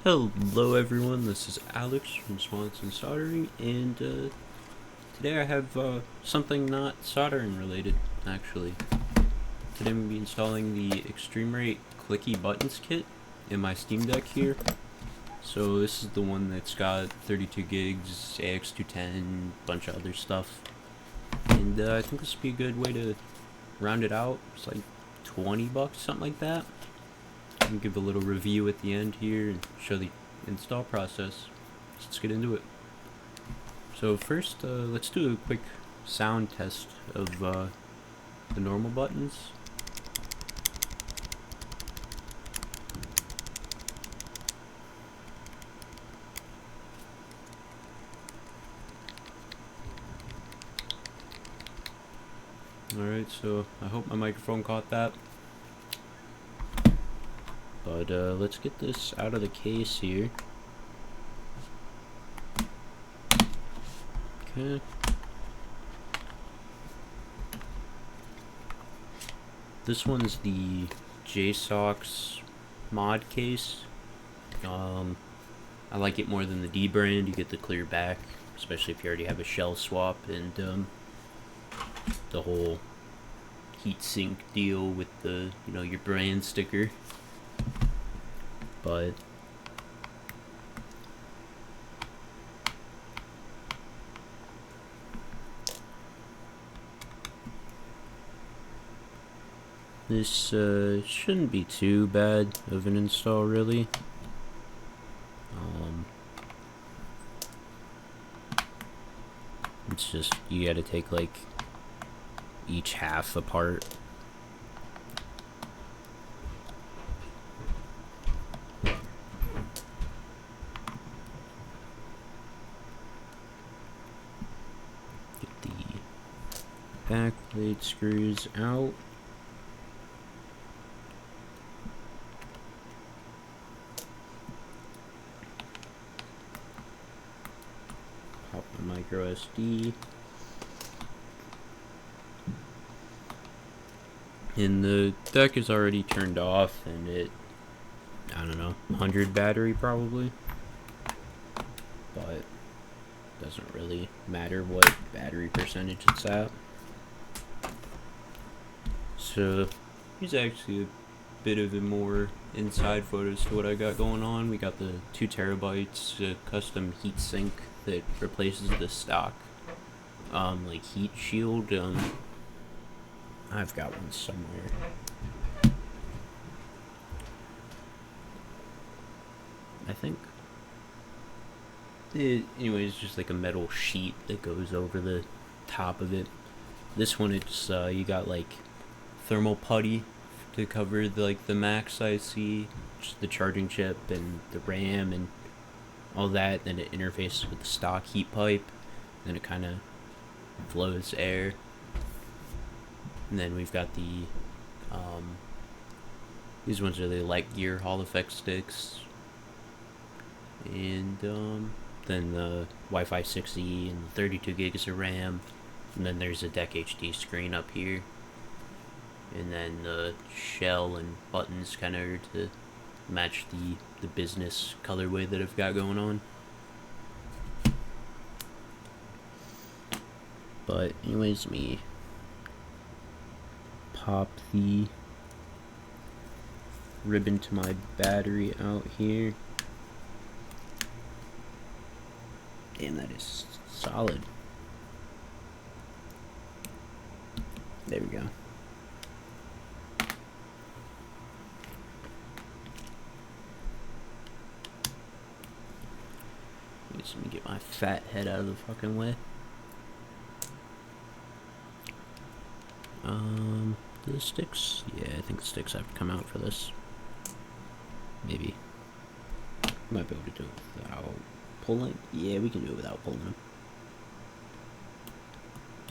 Hello everyone, this is Alex from Swanson Soldering, and today I have something not soldering related, actually. Today I'm going to be installing the Extreme Rate Clicky Buttons kit in my Steam Deck here. So this is the one that's got 32 gigs, AX210, bunch of other stuff. And I think this would be a good way to round it out. It's like 20 bucks, something like that. And give a little review at the end here and show the install process. So let's get into it. So first, let's do a quick sound test of the normal buttons. Alright, so I hope my microphone caught that. But let's get this out of the case here. Okay. This one's the JSOX mod case. I like it more than the D brand. You get the clear back, especially if you already have a shell swap, and the whole heatsink deal with the, your brand sticker. But this shouldn't be too bad of an install, really. It's just, you gotta take like each half apart. Get the back plate screws out. Pop my micro SD. And the deck is already turned off, and it, I don't know, 100 battery probably. But doesn't really matter what battery percentage it's at. So here's actually a bit of a more inside photos to what I got going on. We got the 2 terabytes custom heat sink that replaces the stock like heat shield. I've got one somewhere. I think. Anyways, just like a metal sheet that goes over the top of it. This one, it's you got like thermal putty to cover the max IC, just the charging chip and the RAM and all that. Then it interfaces with the stock heat pipe. Then it kind of flows air. And then we've got the these ones are the Light Gear Hall Effect sticks. And then the Wi-Fi 6E and 32 gigs of RAM. And then there's a Deck HD screen up here. And then the shell and buttons kind of to match the business colorway that I've got going on. But anyways, let me pop the ribbon to my battery out here. Damn, that is solid. There we go. Let me get my fat head out of the fucking way. The sticks? Yeah, I think the sticks have to come out for this. Maybe. Might be able to do it without pulling. Yeah, we can do it without pulling them.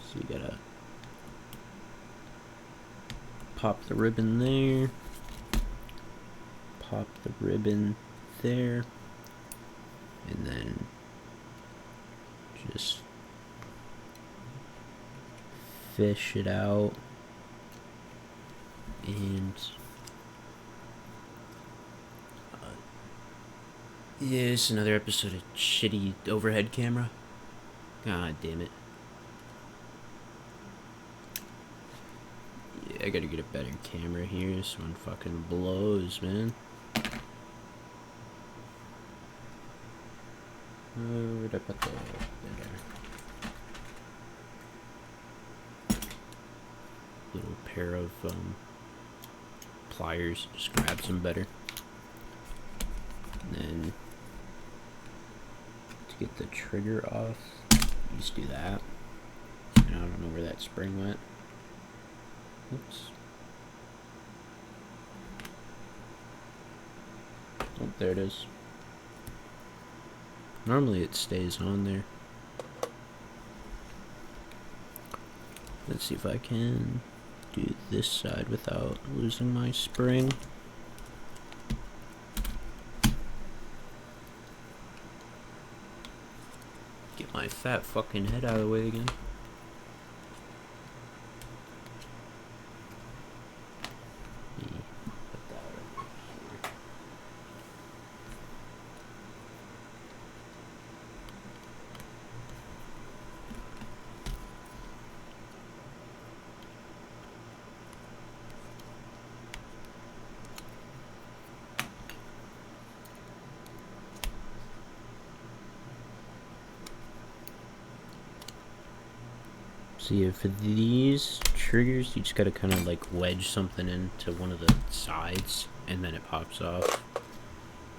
So you gotta pop the ribbon there. Pop the ribbon there. And then just fish it out. And Yeah, it's another episode of shitty overhead camera. God damn it. Yeah, I gotta get a better camera here. This one fucking blows, man. Where'd I put the... There. Little pair of pliers. Just grab some better. And then to get the trigger off, you just do that. And I don't know where that spring went. Oops. Oh, there it is. Normally it stays on there. Let's see if I can do this side without losing my spring. Get my fat fucking head out of the way again. So yeah, for these triggers, you just gotta kind of like wedge something into one of the sides, and then it pops off.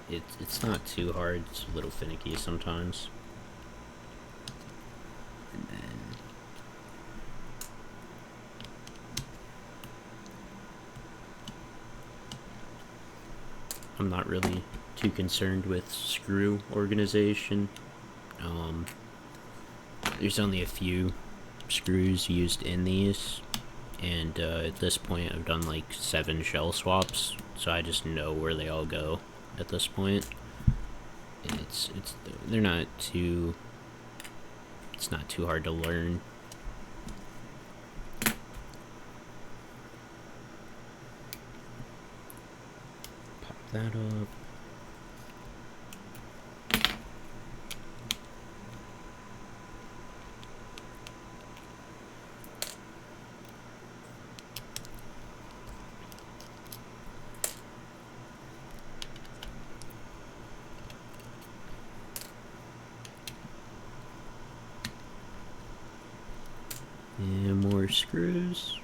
It's not too hard. It's a little finicky sometimes. And then I'm not really too concerned with screw organization. There's only a few screws used in these, and at this point I've done like 7 shell swaps, so I just know where they all go at this point. And it's not too hard to learn. Pop that up. And more screws.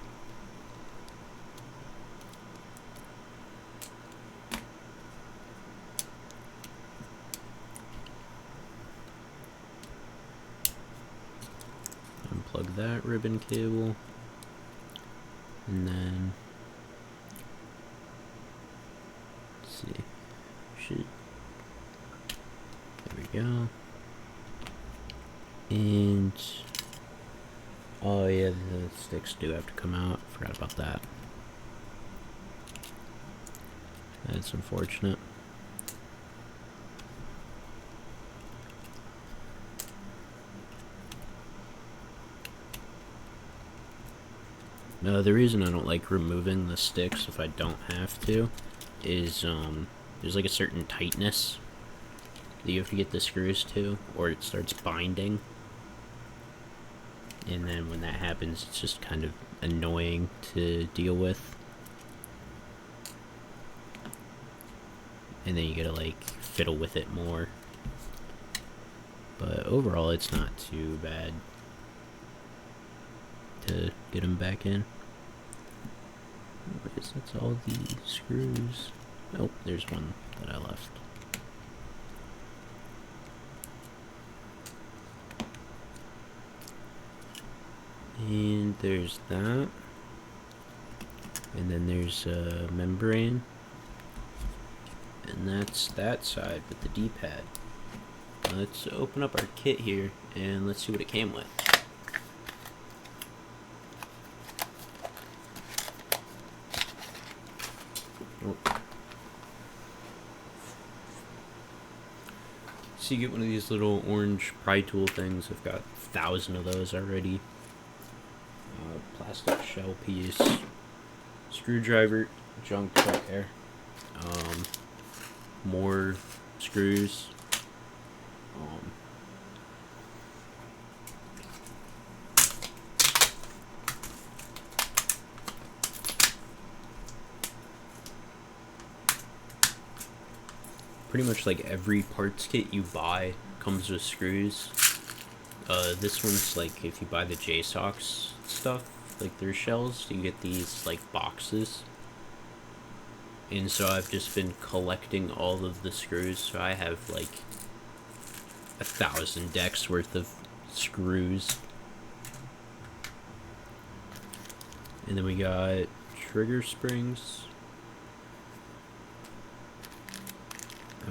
Unplug that ribbon cable. And then, let's see, there we go. And, oh yeah, the sticks do have to come out. Forgot about that. That's unfortunate. The reason I don't like removing the sticks if I don't have to is there's like a certain tightness that you have to get the screws to, or it starts binding. And then when that happens, it's just kind of annoying to deal with. And then you gotta like fiddle with it more. But overall, it's not too bad to get them back in. Anyways, that's all the screws. Oh, there's one that I left. And there's that. And then there's a membrane. And that's that side with the D-pad. Let's open up our kit here and let's see what it came with. Oh. So you get one of these little orange pry tool things. I've got 1,000 of those already. Plastic shell piece, screwdriver, junk right there. More screws. Pretty much like every parts kit you buy comes with screws. This one's like if you buy the JSOX stuff, like their shells, you get these like boxes. And so I've just been collecting all of the screws. So I have like 1,000 decks worth of screws. And then we got trigger springs.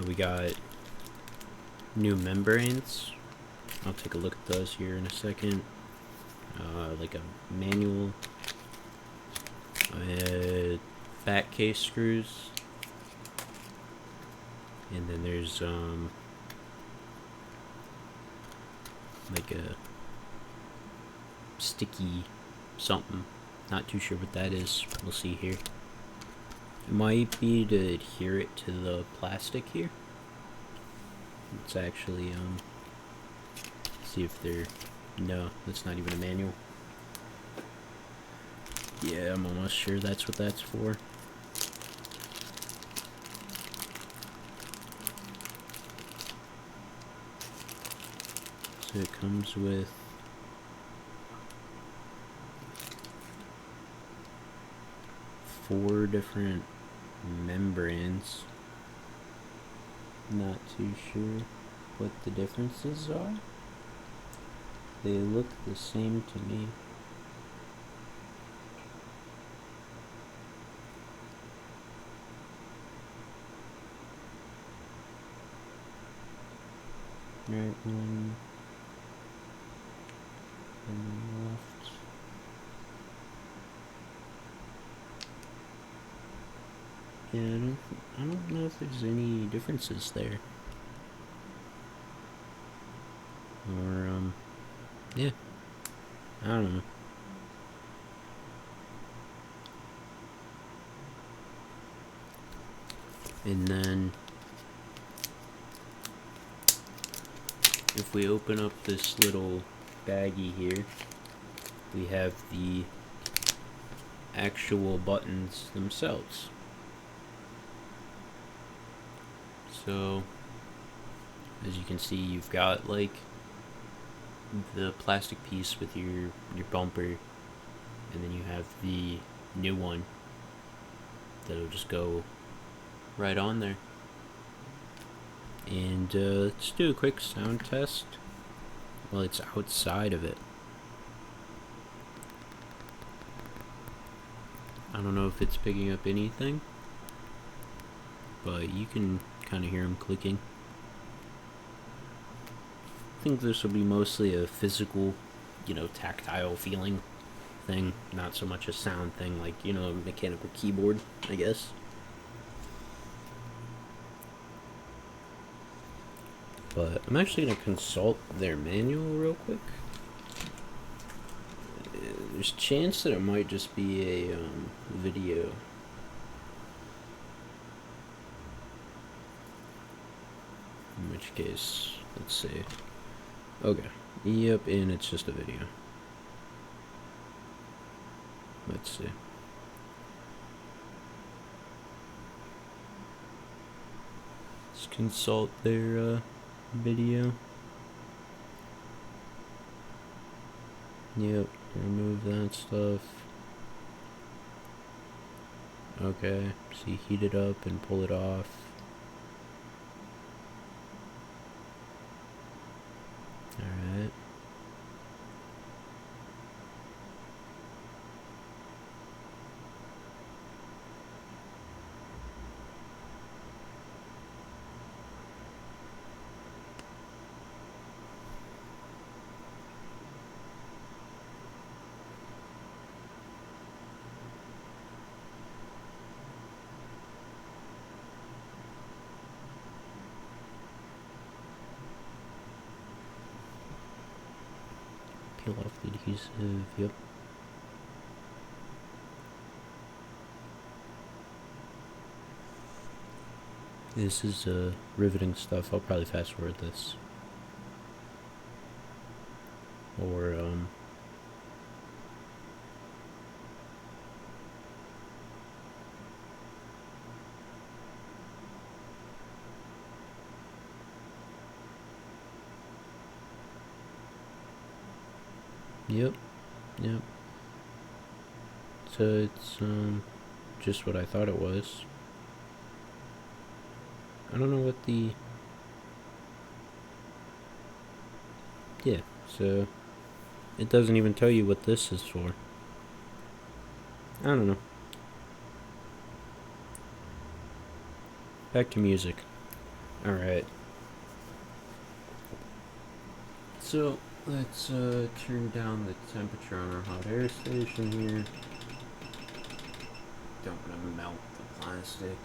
We got new membranes. I'll take a look at those here in a second. Like a manual. Back case screws. And then there's like a sticky something. Not too sure what that is. We'll see here. It might be to adhere it to the plastic here. Let's actually see if they're... No, that's not even a manual. Yeah, I'm almost sure that's what that's for. So it comes with four different membranes. Not too sure what the differences are. They look the same to me. Right one and then left. Yeah, I don't know if there's any differences there. Or yeah, I don't know. And then if we open up this little baggie here, we have the actual buttons themselves. So as you can see, you've got like the plastic piece with your bumper, and then you have the new one that'll just go right on there. And let's do a quick sound test while it's outside of it. I don't know if it's picking up anything, but you can kind of hear them clicking. I think this will be mostly a physical, tactile feeling thing, not so much a sound thing like, a mechanical keyboard, I guess. But I'm actually going to consult their manual real quick. There's a chance that it might just be a video. In which case, let's see. Okay. Yep, and it's just a video. Let's see. Let's consult their video. Yep, remove that stuff. Okay, see, heat it up and pull it off. Alright. Peel off the adhesive, yep. This is riveting stuff. I'll probably fast forward this. Or, yep, yep. So it's, just what I thought it was. I don't know what the... Yeah, so it doesn't even tell you what this is for. I don't know. Back to music. Alright. So, let's turn down the temperature on our hot air station here. Don't want to melt the plastic.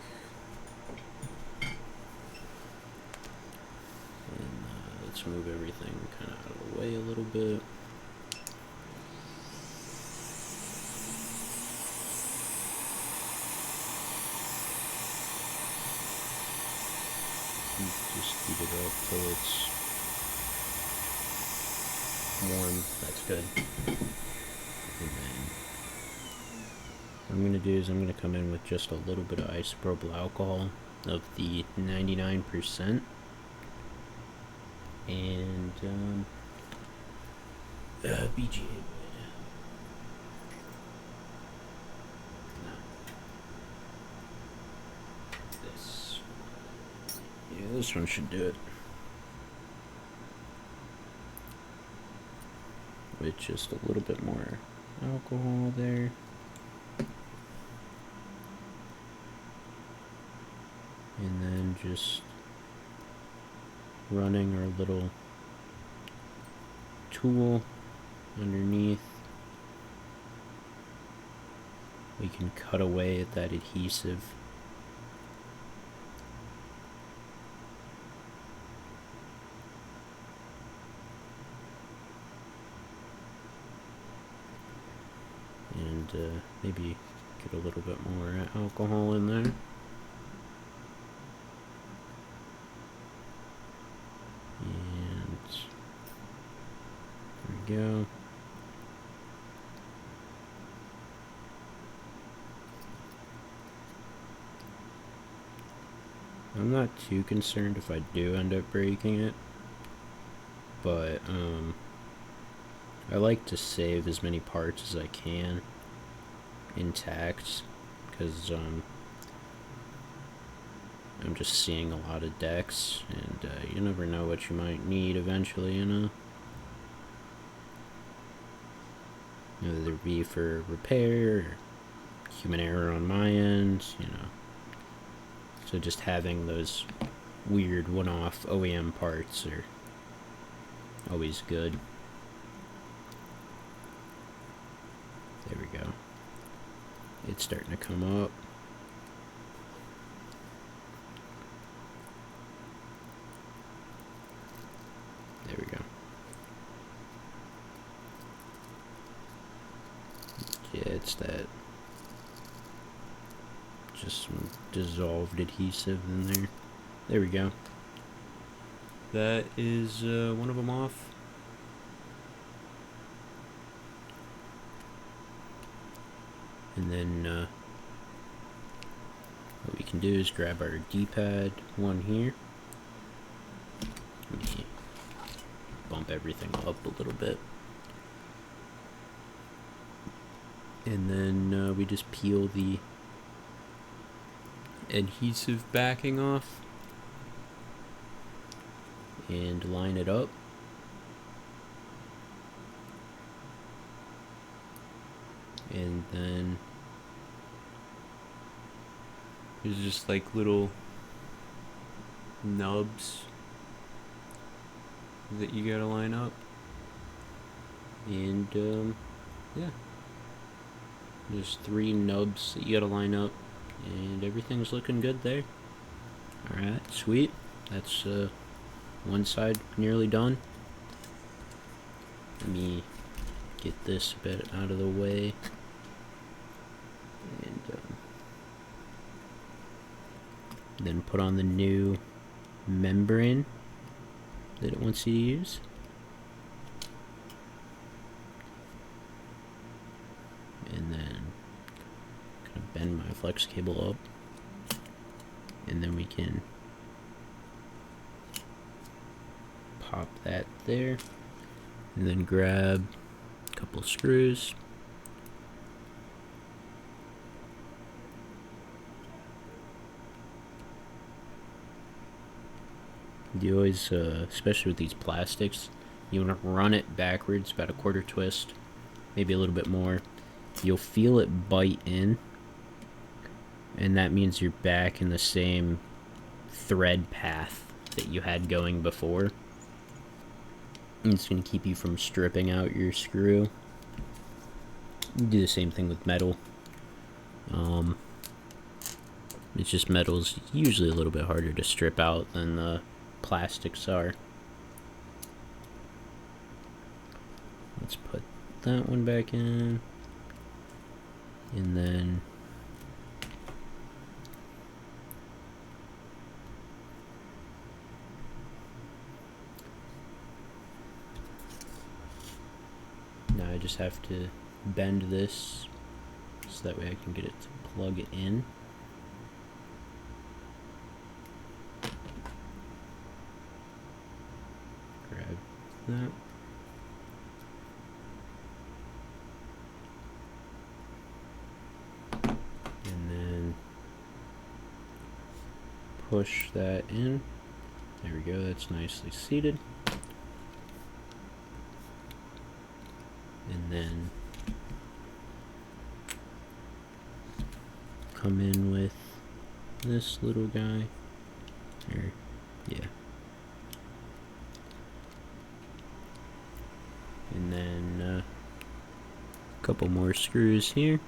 And let's move everything kind of out of the way a little bit. Just heat it up till it's warm. That's good. And then what I'm going to do is I'm going to come in with just a little bit of isopropyl alcohol of the 99%. And BGA wood. No. This. Yeah, this one should do it. With just a little bit more alcohol there. And then just running our little tool underneath. We can cut away at that adhesive. And maybe get a little bit more alcohol in there. And there we go. I'm not too concerned if I do end up breaking it, but I like to save as many parts as I can intact, because I'm just seeing a lot of decks, and you never know what you might need eventually, you know? Whether it be for repair, or human error on my end, you know. So just having those weird one-off OEM parts are always good. There we go. It's starting to come up. There we go. Yeah, it's that. Just some dissolved adhesive in there. There we go. That is one of them off. And then what we can do is grab our D-pad one here. Let me bump everything up a little bit. And then we just peel the adhesive backing off and line it up. And then there's just like little nubs that you gotta line up. And yeah, there's 3 nubs that you gotta line up, and everything's looking good there. Alright, sweet. That's one side nearly done. Let me get this bit out of the way. And Then put on the new membrane that it wants you to use. And then kind of bend my flex cable up. And then we can pop that there. And then grab a couple screws. You always, especially with these plastics, you want to run it backwards, about a quarter twist, maybe a little bit more. You'll feel it bite in, and that means you're back in the same thread path that you had going before. And it's going to keep you from stripping out your screw. You do the same thing with metal. It's just metal's usually a little bit harder to strip out than the plastics are. Let's put that one back in, and then now I just have to bend this so that way I can get it to plug it in. Grab that. And then push that in. There we go, that's nicely seated. And then come in with this little guy. Or, yeah. And then a couple more screws here.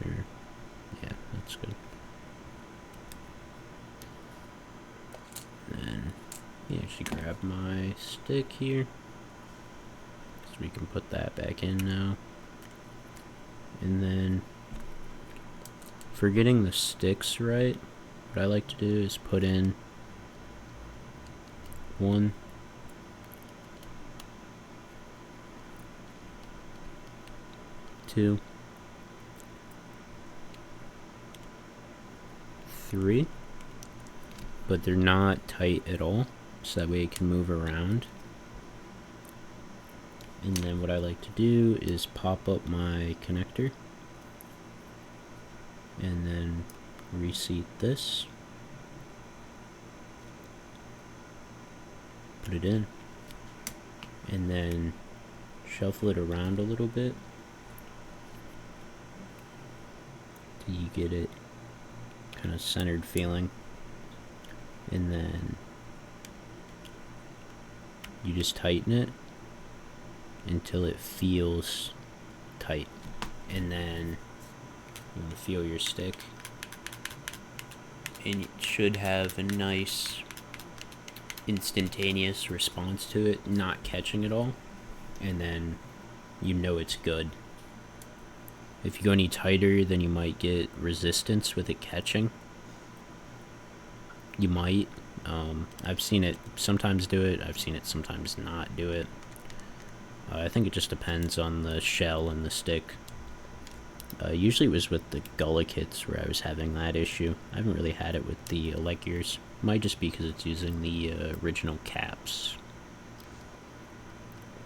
There. Yeah, that's good. Then actually grab my stick here, so we can put that back in now. And then for getting the sticks right, what I like to do is put in 1, 2, 3, but they're not tight at all, so that way it can move around. And then what I like to do is pop up my connector and then reseat this, put it in, and then shuffle it around a little bit till you get it kind of centered feeling, and then you just tighten it until it feels tight, and then you feel your stick, and it should have a nice instantaneous response to it not catching it all, and then you know it's good. If you go any tighter, then you might get resistance with it catching. You might. I've seen it sometimes do it, I've seen it sometimes not do it. I think it just depends on the shell and the stick. Usually it was with the Gullah kits where I was having that issue. I haven't really had it with the leg gears. Might just be because it's using the original caps.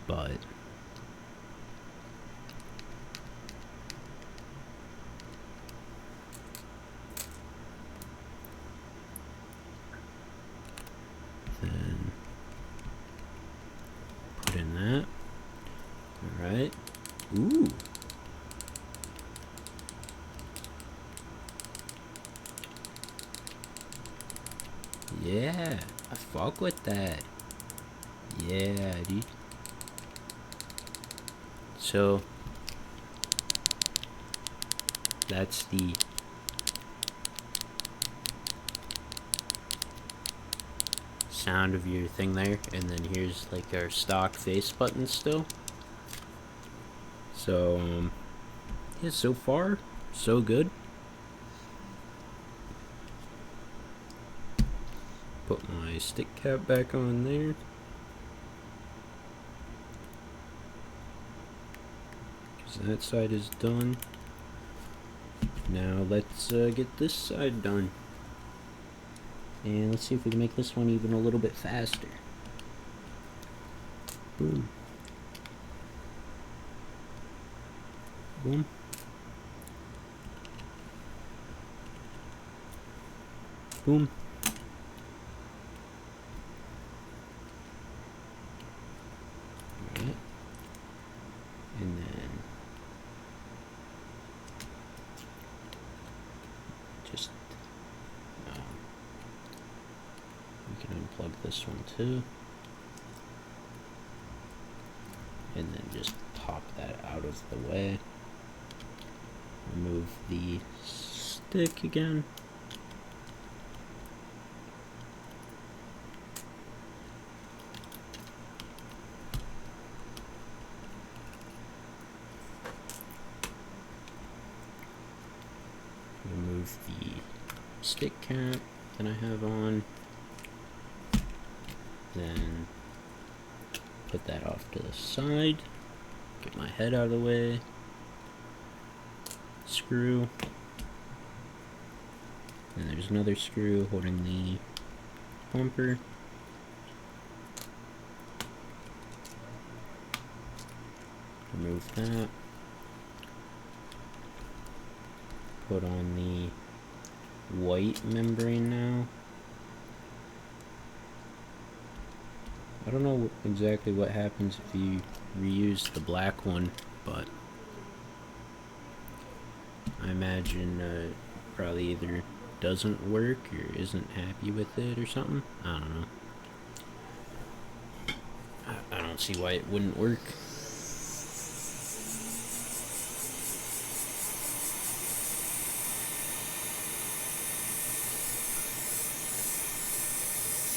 But then put in that. Alright. Ooh. Yeah, I fuck with that. Yeah, dude. So that's the sound of your thing there, and then here's like our stock face button still. So yeah, so far so good. Put my stick cap back on there. Because that side is done. Now let's get this side done. And let's see if we can make this one even a little bit faster. Boom. Boom. Boom. Alright. And then just we can unplug this one too. And then just pop that out of the way. Remove the stick again. Remove the stick cap that I have on. Then put that off to the side. Get my head out of the way. Screw. And there's another screw holding the bumper. Remove that. Put on the white membrane now. I don't know exactly what happens if you reuse the black one, but I imagine probably either doesn't work or isn't happy with it or something. I don't know. I don't see why it wouldn't work.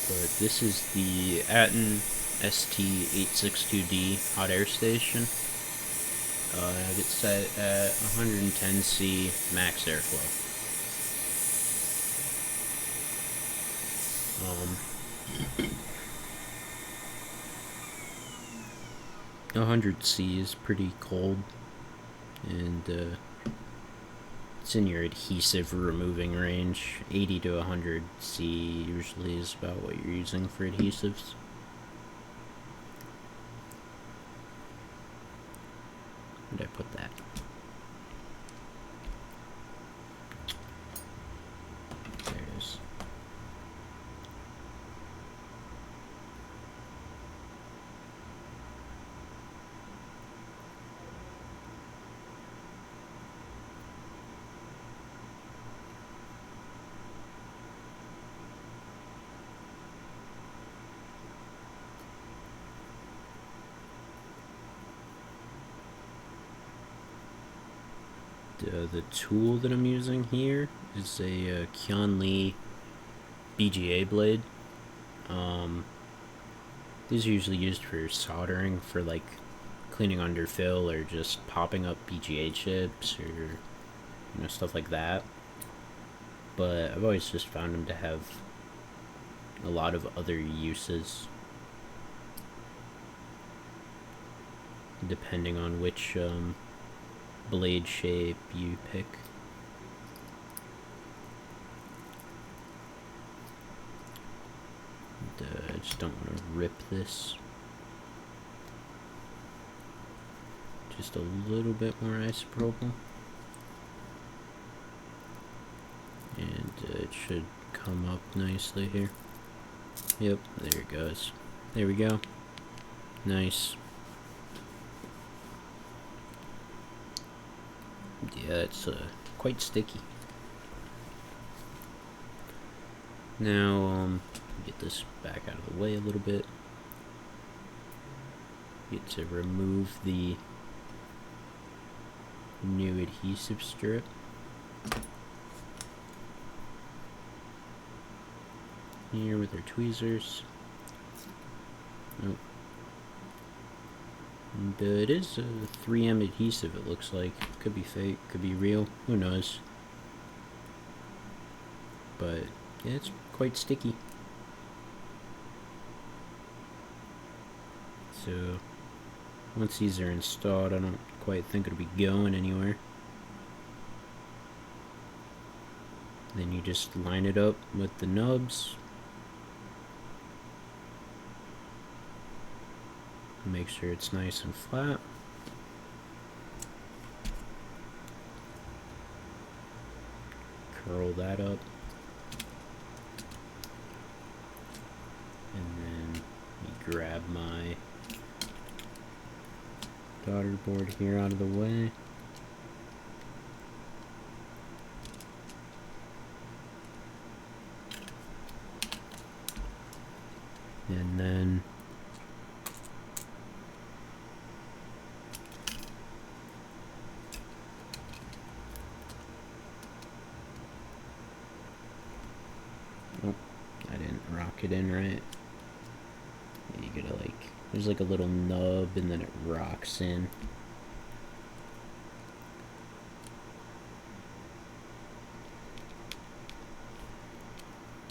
But this is the Atten ST862D hot air station. It's set at 110C max airflow. 100C is pretty cold, and it's in your adhesive removing range. 80 to 100C usually is about what you're using for adhesives. Where did I put that? There it is. The tool that I'm using here is a Kion Lee BGA blade. These are usually used for soldering, for like cleaning underfill or just popping up BGA chips or stuff like that. But I've always just found them to have a lot of other uses, depending on which blade shape you pick. I just don't want to rip this. Just a little bit more isopropyl. And it should come up nicely here. Yep, there it goes. There we go. Nice. Yeah, it's quite sticky. Now, get this back out of the way a little bit. Get to remove the new adhesive strip. Here with our tweezers. Oh. And it is a 3M adhesive, it looks like. Could be fake, could be real, who knows. But yeah, it's quite sticky. So once these are installed, I don't quite think it'll be going anywhere. Then you just line it up with the nubs. Make sure it's nice and flat. Curl that up. And then you grab my daughter board here out of the way. And then oh, I didn't rock it in right. You gotta like, there's like a little nub and then it rocks in.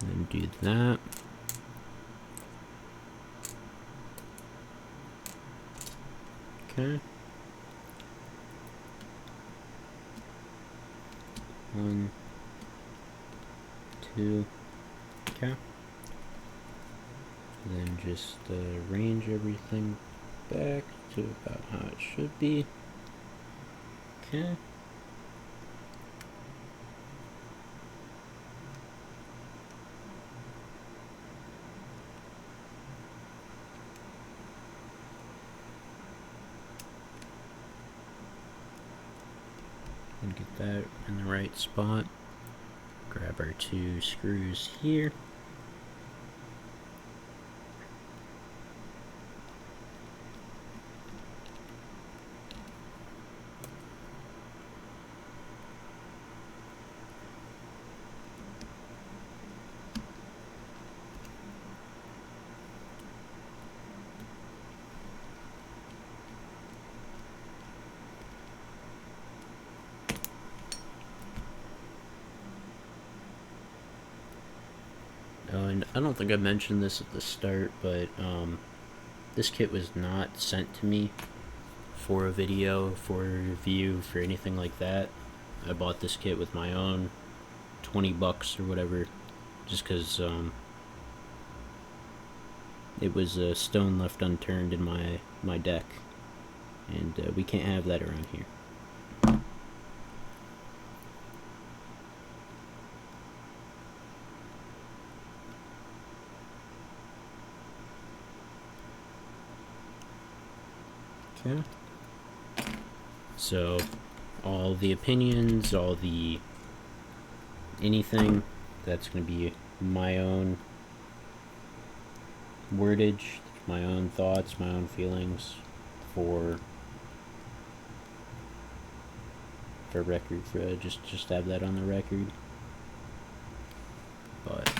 And do that. Okay. 1, 2, okay. Then just arrange everything back to about how it should be. Okay. And get that in the right spot. Grab our 2 screws here. Oh, and I don't think I mentioned this at the start, but this kit was not sent to me for a video, for a review, for anything like that. I bought this kit with my own 20 bucks or whatever, just because it was a stone left unturned in my deck, and we can't have that around here. Okay. So all the opinions, all the anything, that's going to be my own wordage, my own thoughts, my own feelings for record, for just have that on the record. But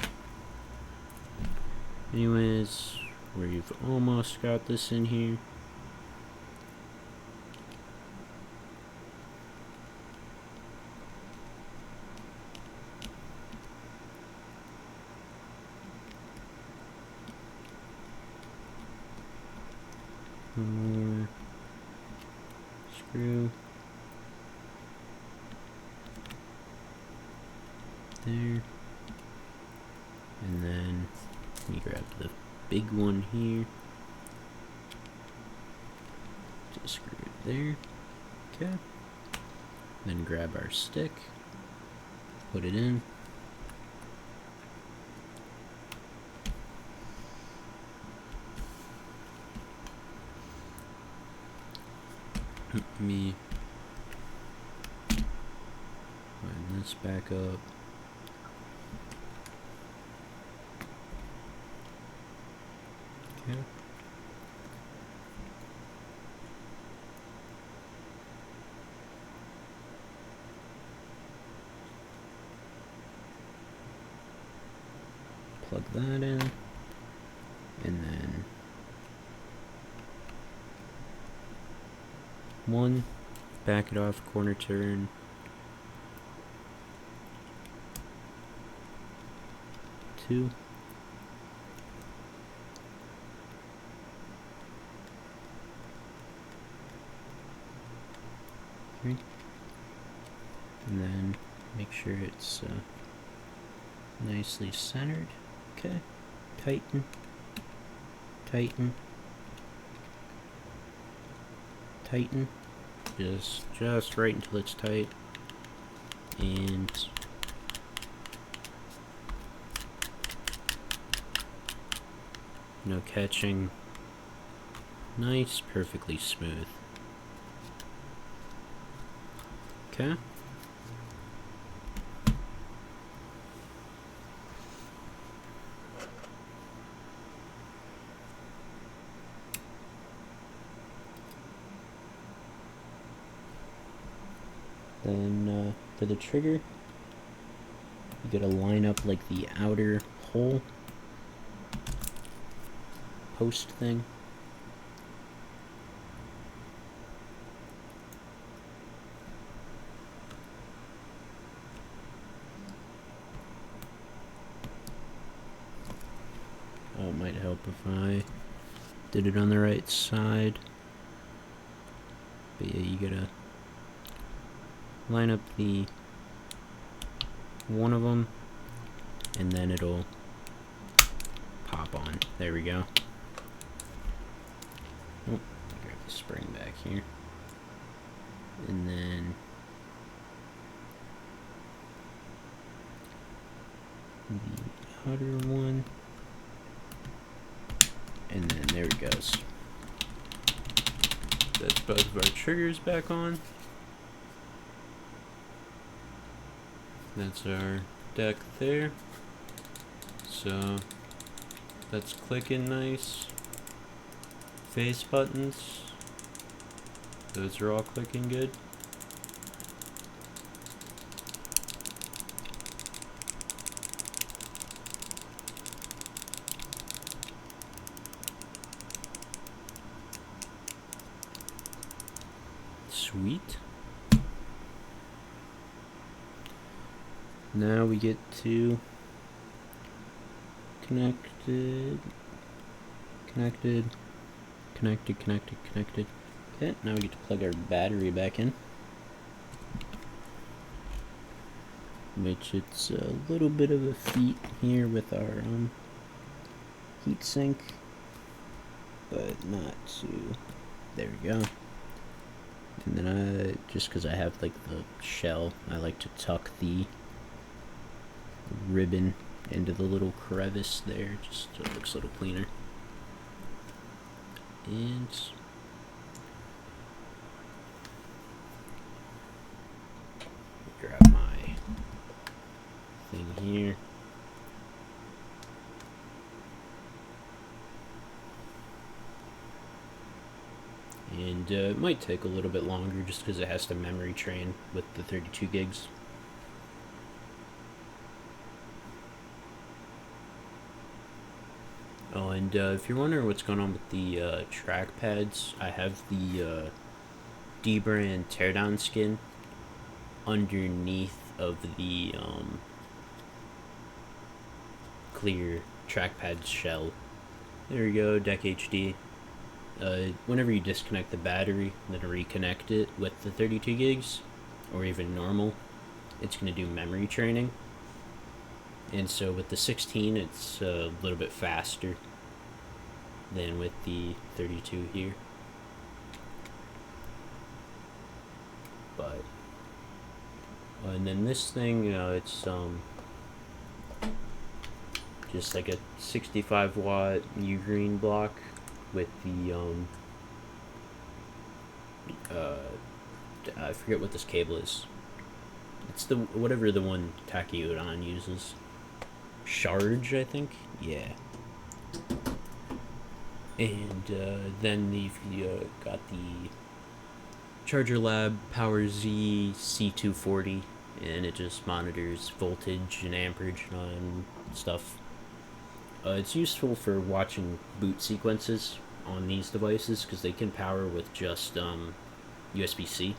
anyways, we've almost got this in here. One more screw there, and then we grab the big one here, just screw it there. Okay, then grab our stick, put it in. Let me line this back up. Okay. plug that in, and then 1, back it off, corner turn, 2, and then make sure it's nicely centered. Okay, tighten, tighten, tighten, just right until it's tight, and no catching. Nice, perfectly smooth. Okay. Then for the trigger, you gotta line up like the outer hole post thing. Oh, it might help if I did it on the right side. But yeah, you gotta line up the one of them, and then it'll pop on. There we go. Oh, grab the spring back here. And then the outer one. And then there it goes. That's both of our triggers back on. That's our deck there. So that's clicking nice. Face buttons, those are all clicking good. Sweet. Now we get to connected. Okay, now we get to plug our battery back in. Which it's a little bit of a feat here with our heat sink, but not too. There we go. And then just because I have like the shell, I like to tuck the ribbon into the little crevice there, just so it looks a little cleaner. And grab my thing here. And it might take a little bit longer just because it has to memory train with the 32 gigs. Oh, and if you're wondering what's going on with the track pads, I have the D-brand teardown skin underneath of the clear trackpad shell. There we go, Deck HD. Whenever you disconnect the battery and then reconnect it with the 32 gigs, or even normal, it's going to do memory training. And so with the 16, it's a little bit faster than with the 32 here. But, and then this thing, it's just like a 65 watt U-green block with the I forget what this cable is. It's the whatever the one Tachyon uses. Charge, I think. Yeah. And then you've got the Charger Lab Power Z C240, and it just monitors voltage and amperage and stuff. It's useful for watching boot sequences on these devices because they can power with just USB-C.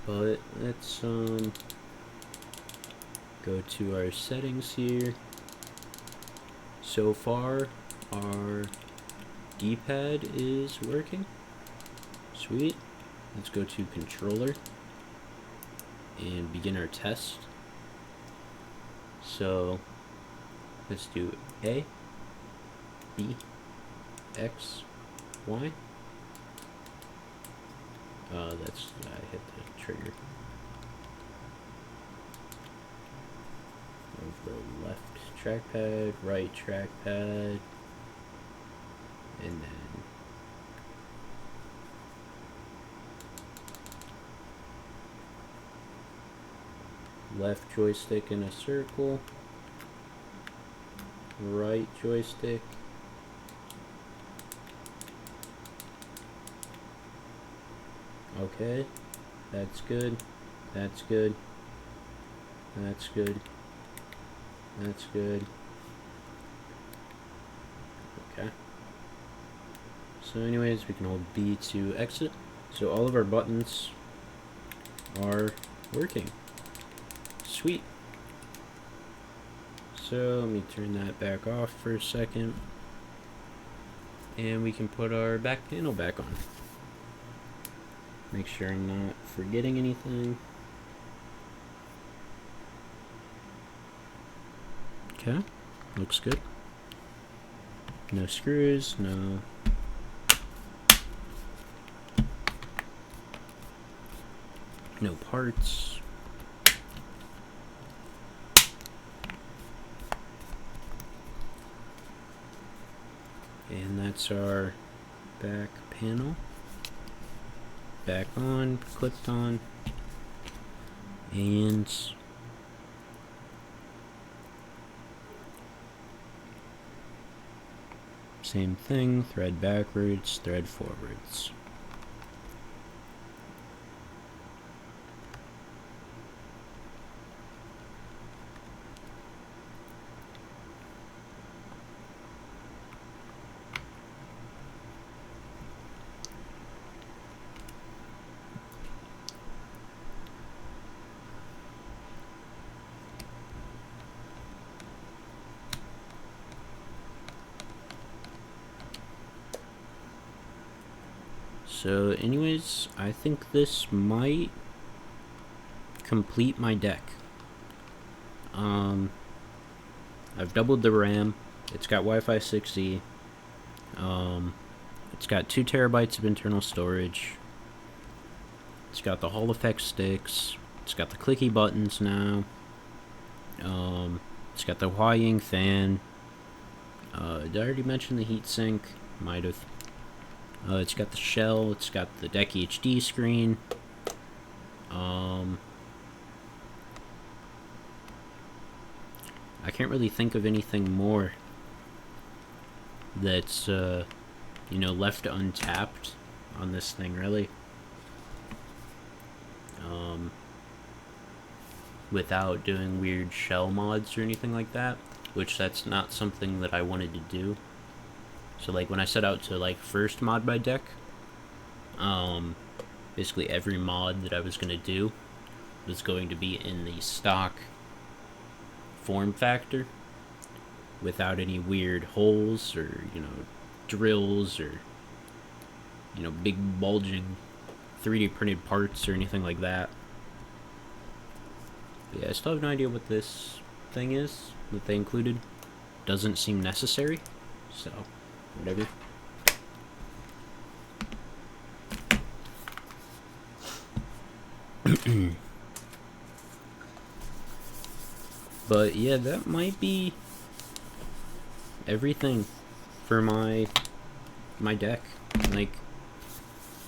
But let's go to our settings here. So far, our D-pad is working. Sweet. Let's go to controller and begin our test. So let's do A, B, X, Y. I hit the trigger. Over left trackpad, right trackpad, and then left joystick in a circle, right joystick, okay, that's good, that's good, that's good, that's good, okay. So anyways, we can hold B to exit. So all of our buttons are working. Sweet. So let me turn that back off for a second. And we can put our back panel back on. Make sure I'm not forgetting anything. Okay, looks good. No screws, no. No parts. And that's our back panel. Back on, clipped on, and same thing, thread backwards, thread forwards. So anyways, I think this might complete my deck. I've doubled the RAM. It's got Wi-Fi 6E. It's got 2 terabytes of internal storage. It's got the Hall effect sticks. It's got the clicky buttons now. It's got the Hua-Ying fan. Did I already mention the heatsink? Might have. It's got the shell, it's got the deck HD screen. I can't really think of anything more that's, left untapped on this thing, really. Without doing weird shell mods or anything like that, which that's not something that I wanted to do. So like when I set out to like first mod my deck, basically every mod that I was gonna do was going to be in the stock form factor, without any weird holes or drills or big bulging 3D printed parts or anything like that. But yeah, I still have no idea what this thing is that they included. Doesn't seem necessary, so whatever. But yeah, that might be everything for my deck. Like,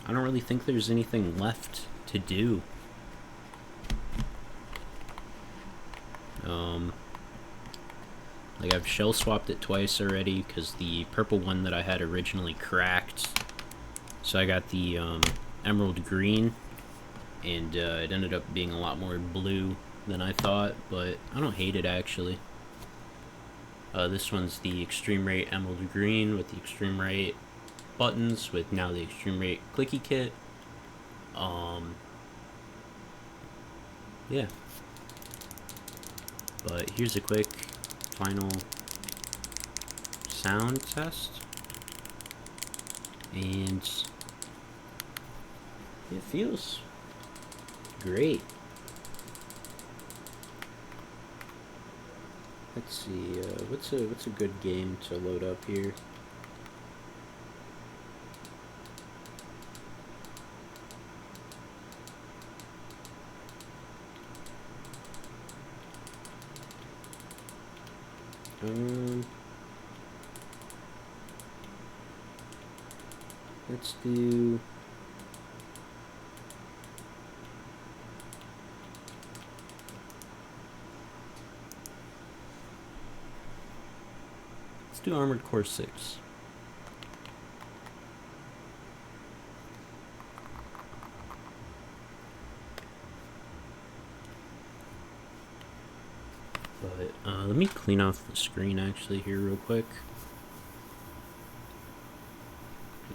I don't really think there's anything left to do. Like, I've shell swapped it twice already because the purple one that I had originally cracked. So I got the emerald green, and it ended up being a lot more blue than I thought, but I don't hate it actually. This one's the Extreme Rate Emerald Green with the Extreme Rate buttons with now the Extreme Rate Clicky kit. Yeah. But here's a quick final sound test. And it feels great. Let's see, what's a good game to load up here? Let's do. Let's do Armored Core 6. But let me clean off the screen actually here real quick.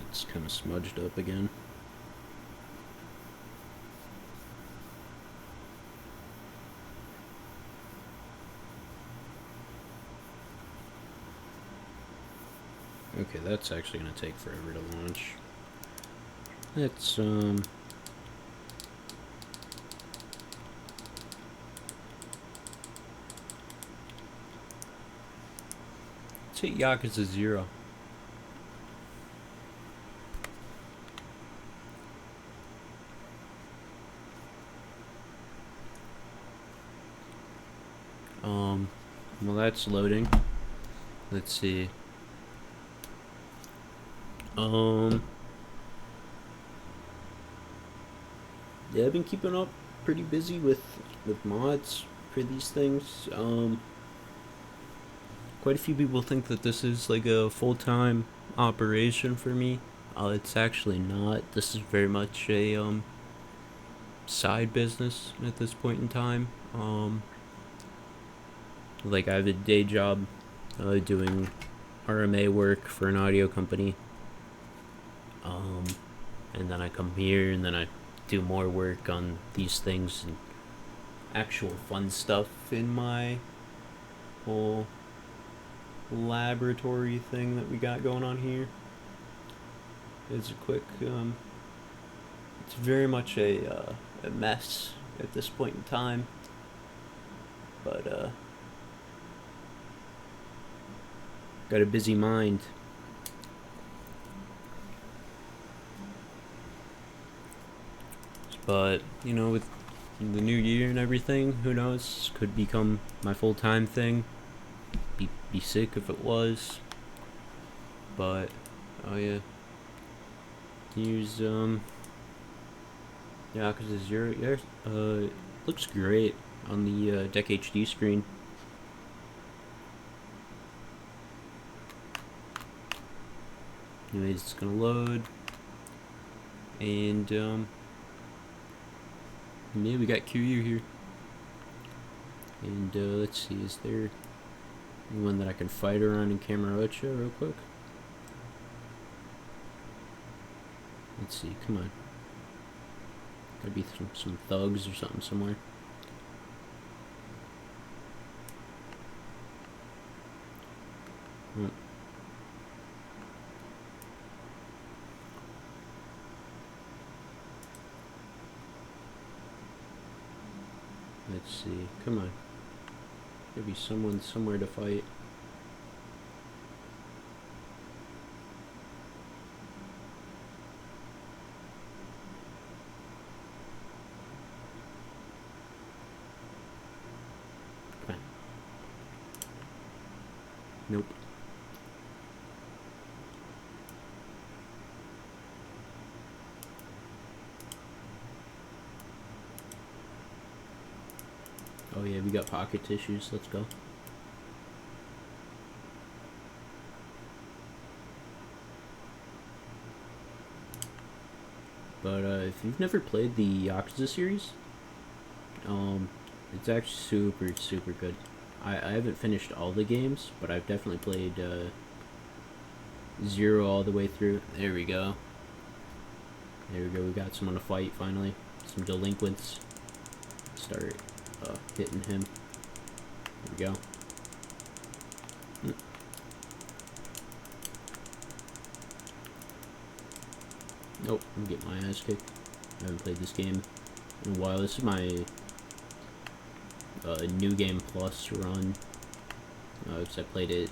It's kind of smudged up again. Okay, that's actually gonna take forever to launch. Let's hit Yakuza 0. Well, that's loading. Let's see. Yeah, I've been keeping up pretty busy with mods for these things. Quite a few people think that this is like a full-time operation for me. It's actually not. This is very much a side business at this point in time. Like I have a day job doing RMA work for an audio company. And then I come here and then I do more work on these things and actual fun stuff in my whole laboratory thing that we got going on here. It's a quick it's very much a mess at this point in time, but got a busy mind. But you know, with the new year and everything, who knows, could become my full-time thing. Be sick if it was. But oh yeah, here's yeah, cause it's your looks great on the Deck HD screen. Anyways, it's gonna load, and yeah, we got QU here. And let's see, is there anyone that I can fight around in Camarocha real quick? Let's see, come on. Gotta be some thugs or something somewhere. Oh. Let's see, come on. There'll be someone somewhere to fight. Come on. Nope. Oh yeah, we got pocket tissues. Let's go. But if you've never played the Yakuza series, It's actually super, super good. I haven't finished all the games, but I've definitely played 0 all the way through. There we go. There we go. We got someone to fight finally. Some delinquents. Start hitting him. There we go. Nope, I'm getting my ass kicked. I haven't played this game in a while. This is my New Game Plus run. Because I played it.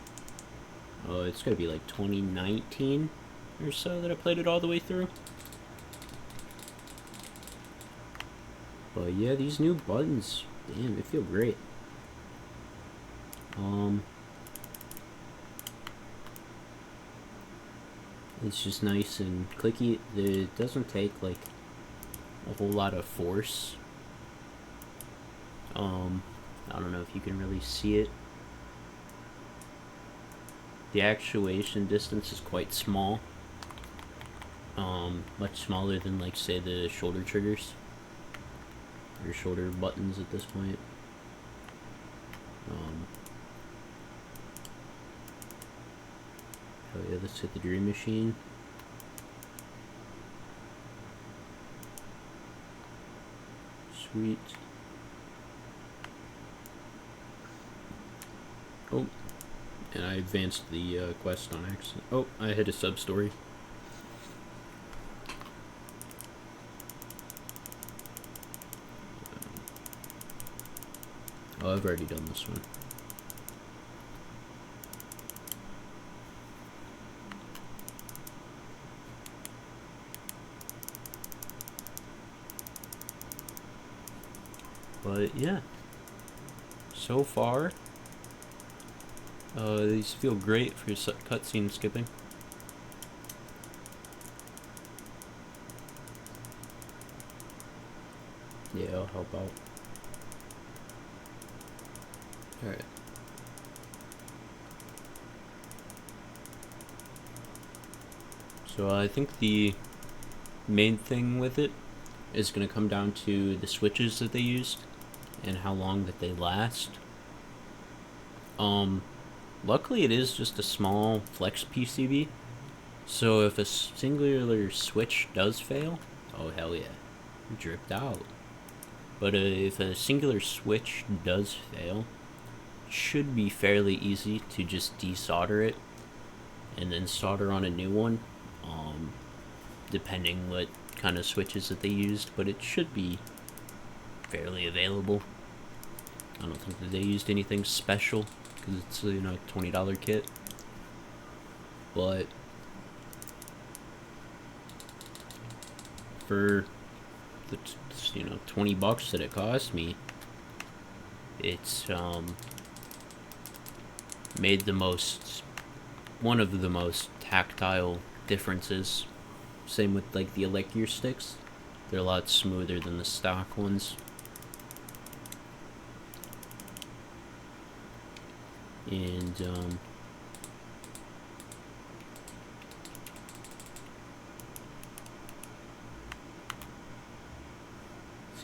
It's gotta be like 2019 or so that I played it all the way through. But yeah, these new buttons, damn, they feel great. It's just nice and clicky. It doesn't take like a whole lot of force. I don't know if you can really see it. The actuation distance is quite small. Much smaller than like say the shoulder triggers or shoulder buttons at this point. Oh yeah, let's hit the Dream Machine. Sweet. Oh, and I advanced the quest on accident. Oh, I hit a sub-story. Oh, I've already done this one. But yeah, so far, these feel great for cutscene skipping. Yeah, I'll help out. Alright. So I think the main thing with it is going to come down to the switches that they used and how long that they last. Luckily it is just a small flex PCB, so if a singular switch does fail, oh hell yeah, dripped out. But if a singular switch does fail, it should be fairly easy to just desolder it and then solder on a new one, depending what kind of switches that they used, but it should be fairly available. I don't think that they used anything special because it's a $20 kit, but for the $20 that it cost me, it's made one of the most tactile differences. Same with like the Elecgear sticks, they're a lot smoother than the stock ones. And so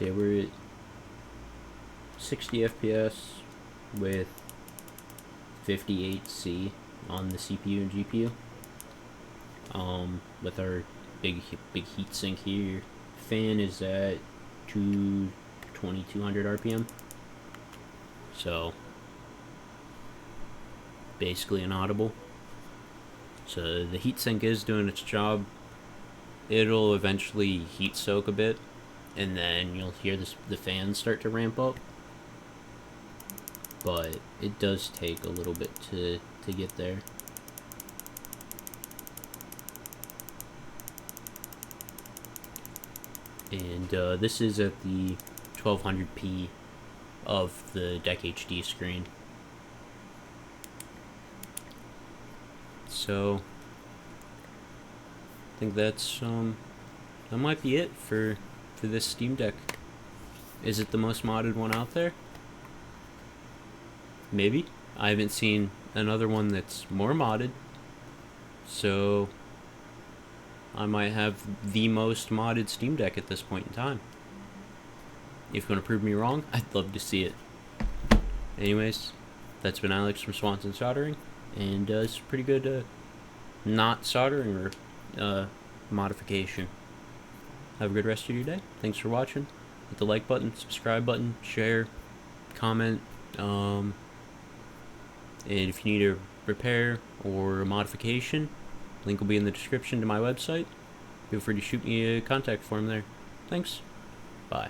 yeah, we're at 60 FPS with 58C on the CPU and GPU. With our big heat sink here, fan is at 2200 RPM. So basically inaudible. So the heatsink is doing its job. It'll eventually heat soak a bit, and then you'll hear the fans start to ramp up. But it does take a little bit to get there. And this is at the 1200p of the Deck HD screen. So I think that's that might be it for this Steam Deck. Is it the most modded one out there? Maybe. I haven't seen another one that's more modded, so I might have the most modded Steam Deck at this point in time. if you want to prove me wrong, I'd love to see it. Anyways, that's been Alex from Swanson Soldering, and it's pretty good not soldering or modification. Have a good rest of your day. Thanks for watching. Hit the like button, subscribe button, share, comment, and if you need a repair or a modification, link will be in the description to my website. Feel free to shoot me a contact form there. Thanks. Bye.